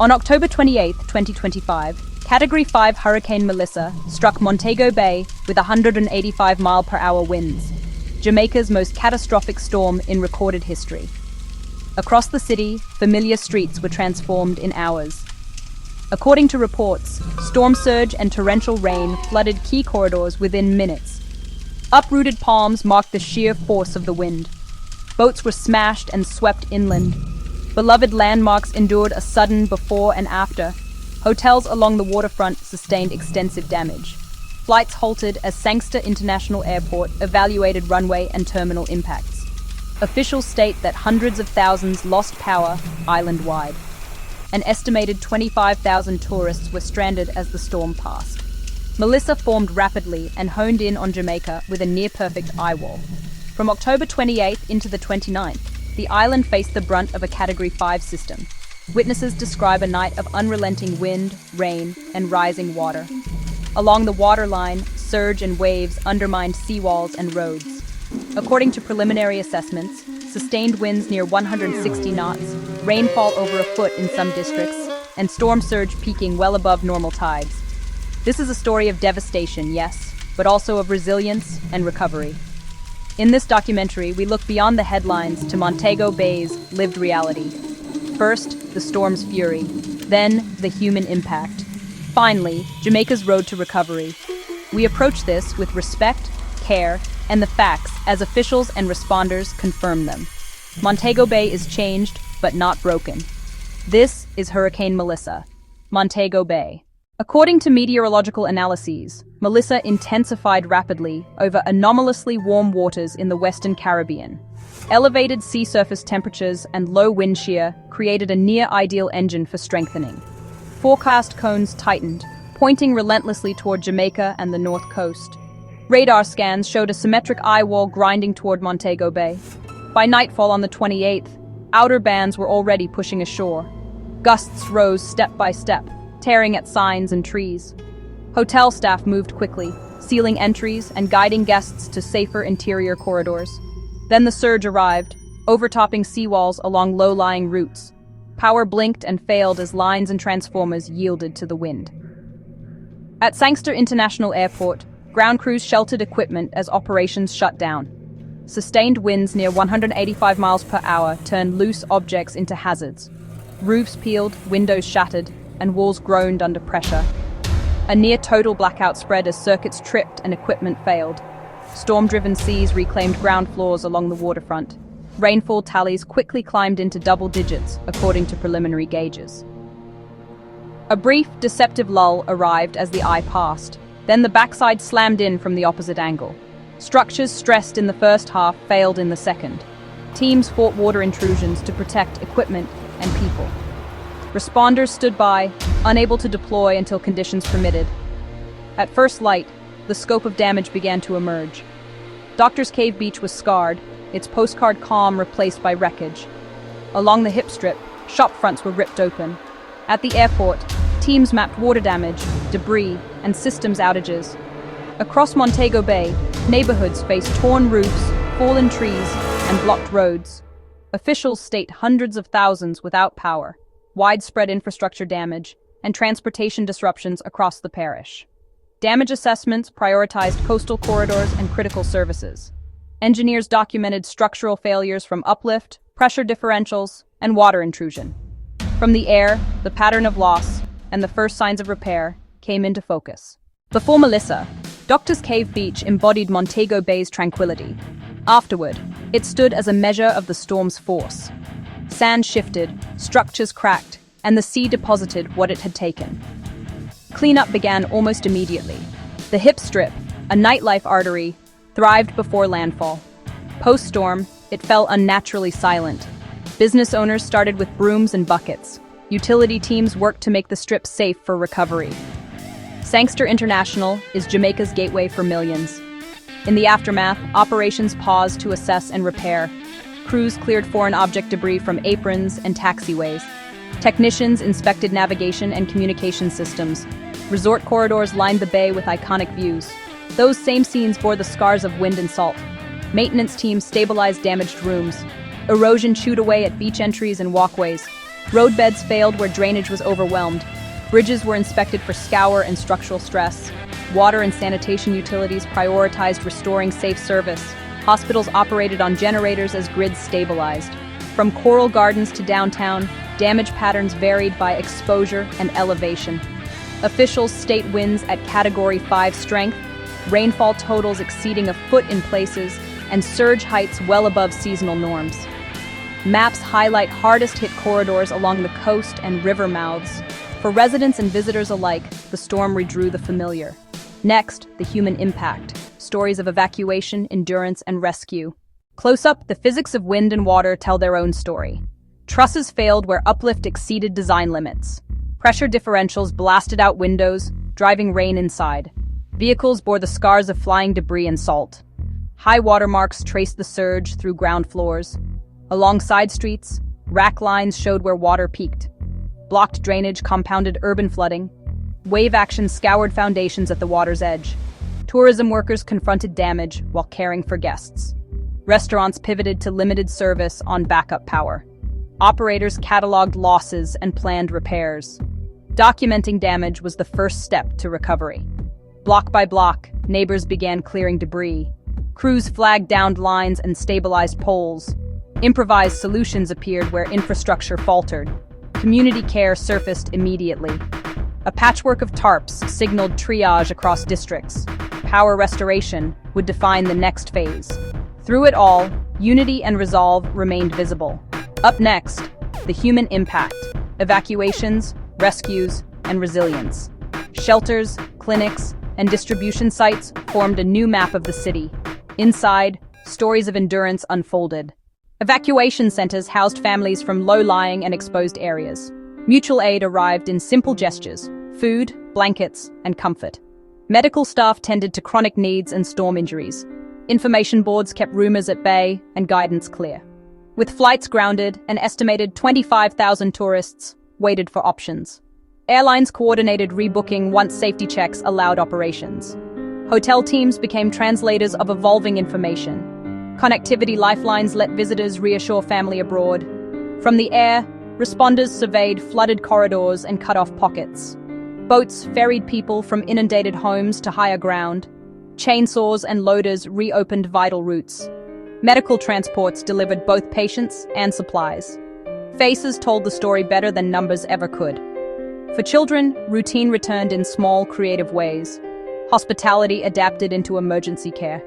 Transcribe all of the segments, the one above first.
On October 28, 2025, Category 5 Hurricane Melissa struck Montego Bay with 185-mile-per-hour winds, Jamaica's most catastrophic storm in recorded history. Across the city, familiar streets were transformed in hours. According to reports, storm surge and torrential rain flooded key corridors within minutes. Uprooted palms marked the sheer force of the wind. Boats were smashed and swept inland. Beloved landmarks endured a sudden before and after. Hotels along the waterfront sustained extensive damage. Flights halted as Sangster International Airport evaluated runway and terminal impacts. Officials state that hundreds of thousands lost power island-wide. An estimated 25,000 tourists were stranded as the storm passed. Melissa formed rapidly and honed in on Jamaica with a near-perfect eye wall. From October 28th into the 29th, the island faced the brunt of a Category 5 system. Witnesses describe a night of unrelenting wind, rain, and rising water. Along the waterline, surge and waves undermined seawalls and roads. According to preliminary assessments, sustained winds near 160 knots, rainfall over a foot in some districts, and storm surge peaking well above normal tides. This is a story of devastation, yes, but also of resilience and recovery. In this documentary, we look beyond the headlines to Montego Bay's lived reality. First, the storm's fury, then the human impact. Finally, Jamaica's road to recovery. We approach this with respect, care, and the facts as officials and responders confirm them. Montego Bay is changed, but not broken. This is Hurricane Melissa, Montego Bay. According to meteorological analyses, Melissa intensified rapidly over anomalously warm waters in the Western Caribbean. Elevated sea surface temperatures and low wind shear created a near-ideal engine for strengthening. Forecast cones tightened, pointing relentlessly toward Jamaica and the north coast. Radar scans showed a symmetric eye wall grinding toward Montego Bay. By nightfall on the 28th, outer bands were already pushing ashore. Gusts rose step by step, tearing at signs and trees. Hotel staff moved quickly, sealing entries and guiding guests to safer interior corridors. Then the surge arrived, overtopping seawalls along low-lying routes. Power blinked and failed as lines and transformers yielded to the wind. At Sangster International Airport, ground crews sheltered equipment as operations shut down. Sustained winds near 185 miles per hour turned loose objects into hazards. Roofs peeled, windows shattered, and walls groaned under pressure. A near-total blackout spread as circuits tripped and equipment failed. Storm-driven seas reclaimed ground floors along the waterfront. Rainfall tallies quickly climbed into double digits, according to preliminary gauges. A brief, deceptive lull arrived as the eye passed. Then the backside slammed in from the opposite angle. Structures stressed in the first half failed in the second. Teams fought water intrusions to protect equipment and people. Responders stood by, unable to deploy until conditions permitted. At first light, the scope of damage began to emerge. Doctor's Cave Beach was scarred, its postcard calm replaced by wreckage. Along the hip strip, shop fronts were ripped open. At the airport, teams mapped water damage, debris, and systems outages. Across Montego Bay, neighborhoods faced torn roofs, fallen trees, and blocked roads. Officials state hundreds of thousands without power, widespread infrastructure damage, and transportation disruptions across the parish. Damage assessments prioritized coastal corridors and critical services. Engineers documented structural failures from uplift, pressure differentials, and water intrusion. From the air, the pattern of loss and the first signs of repair came into focus. Before Melissa, Doctor's Cave Beach embodied Montego Bay's tranquility. Afterward, it stood as a measure of the storm's force. Sand shifted, structures cracked, and the sea deposited what it had taken. Cleanup began almost immediately. The hip strip, a nightlife artery, thrived before landfall. Post-storm, it fell unnaturally silent. Business owners started with brooms and buckets. Utility teams worked to make the strip safe for recovery. Sangster International is Jamaica's gateway for millions. In the aftermath, operations paused to assess and repair. Crews cleared foreign object debris from aprons and taxiways. Technicians inspected navigation and communication systems. Resort corridors lined the bay with iconic views. Those same scenes bore the scars of wind and salt. Maintenance teams stabilized damaged rooms. Erosion chewed away at beach entries and walkways. Roadbeds failed where drainage was overwhelmed. Bridges were inspected for scour and structural stress. Water and sanitation utilities prioritized restoring safe service. Hospitals operated on generators as grids stabilized. From coral gardens to downtown, damage patterns varied by exposure and elevation. Officials state winds at Category 5 strength, rainfall totals exceeding a foot in places, and surge heights well above seasonal norms. Maps highlight hardest-hit corridors along the coast and river mouths. For residents and visitors alike, the storm redrew the familiar. Next, the human impact. Stories of evacuation, endurance, and rescue. Close up, the physics of wind and water tell their own story. Trusses failed where uplift exceeded design limits. Pressure differentials blasted out windows, driving rain inside. Vehicles bore the scars of flying debris and salt. High water marks traced the surge through ground floors. Along side streets, rack lines showed where water peaked. Blocked drainage compounded urban flooding. Wave action scoured foundations at the water's edge. Tourism workers confronted damage while caring for guests. Restaurants pivoted to limited service on backup power. Operators cataloged losses and planned repairs. Documenting damage was the first step to recovery. Block by block, neighbors began clearing debris. Crews flagged downed lines and stabilized poles. Improvised solutions appeared where infrastructure faltered. Community care surfaced immediately. A patchwork of tarps signaled triage across districts. Power restoration would define the next phase. Through it all, unity and resolve remained visible. Up next, the human impact, evacuations, rescues, and resilience. Shelters, clinics, and distribution sites formed a new map of the city. Inside, stories of endurance unfolded. Evacuation centers housed families from low-lying and exposed areas. Mutual aid arrived in simple gestures: food, blankets, and comfort. Medical staff tended to chronic needs and storm injuries. Information boards kept rumors at bay and guidance clear. With flights grounded, an estimated 25,000 tourists waited for options. Airlines coordinated rebooking once safety checks allowed operations. Hotel teams became translators of evolving information. Connectivity lifelines let visitors reassure family abroad. From the air, responders surveyed flooded corridors and cut-off pockets. Boats ferried people from inundated homes to higher ground. Chainsaws and loaders reopened vital routes. Medical transports delivered both patients and supplies. Faces told the story better than numbers ever could. For children, routine returned in small, creative ways. Hospitality adapted into emergency care.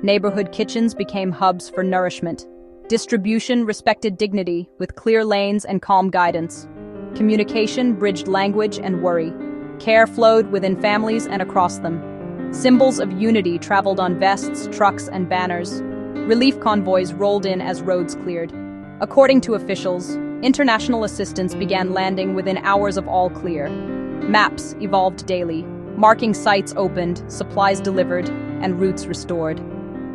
Neighborhood kitchens became hubs for nourishment. Distribution respected dignity with clear lanes and calm guidance. Communication bridged language and worry. Care flowed within families and across them. Symbols of unity traveled on vests, trucks, and banners. Relief convoys rolled in as roads cleared. According to officials, international assistance began landing within hours of all clear. Maps evolved daily, marking sites opened, supplies delivered, and routes restored.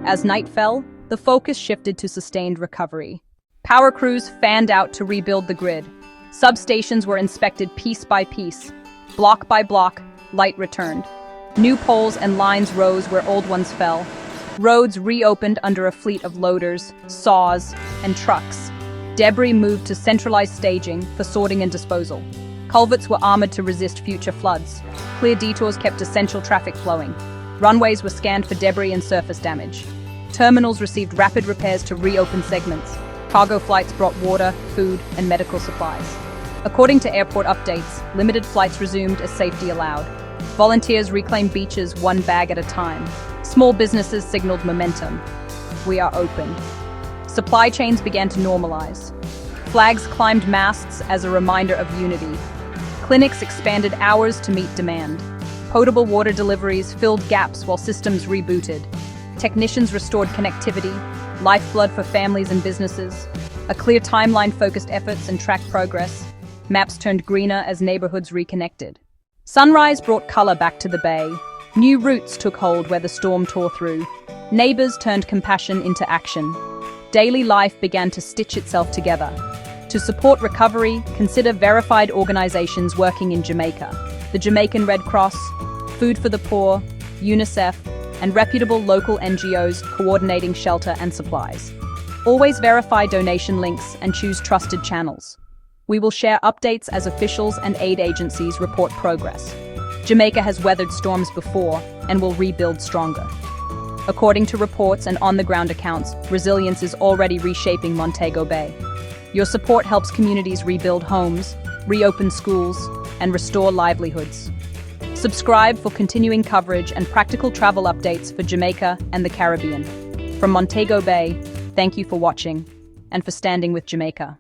As night fell, the focus shifted to sustained recovery. Power crews fanned out to rebuild the grid. Substations were inspected piece by piece. Block by block, light returned. New poles and lines rose where old ones fell. Roads reopened under a fleet of loaders, saws, and trucks. Debris moved to centralized staging for sorting and disposal. Culverts were armored to resist future floods. Clear detours kept essential traffic flowing. Runways were scanned for debris and surface damage. Terminals received rapid repairs to reopen segments. Cargo flights brought water, food, and medical supplies. According to airport updates, limited flights resumed as safety allowed. Volunteers reclaimed beaches one bag at a time. Small businesses signaled momentum. We are open. Supply chains began to normalize. Flags climbed masts as a reminder of unity. Clinics expanded hours to meet demand. Potable water deliveries filled gaps while systems rebooted. Technicians restored connectivity, lifeblood for families and businesses. A clear timeline focused efforts and tracked progress. Maps turned greener as neighborhoods reconnected. Sunrise brought color back to the bay. New routes took hold where the storm tore through. Neighbors turned compassion into action. Daily life began to stitch itself together. To support recovery, consider verified organizations working in Jamaica. The Jamaican Red Cross, Food for the Poor, UNICEF, and reputable local NGOs coordinating shelter and supplies. Always verify donation links and choose trusted channels. We will share updates as officials and aid agencies report progress. Jamaica has weathered storms before and will rebuild stronger. According to reports and on-the-ground accounts, resilience is already reshaping Montego Bay. Your support helps communities rebuild homes, reopen schools, and restore livelihoods. Subscribe for continuing coverage and practical travel updates for Jamaica and the Caribbean. From Montego Bay, thank you for watching and for standing with Jamaica.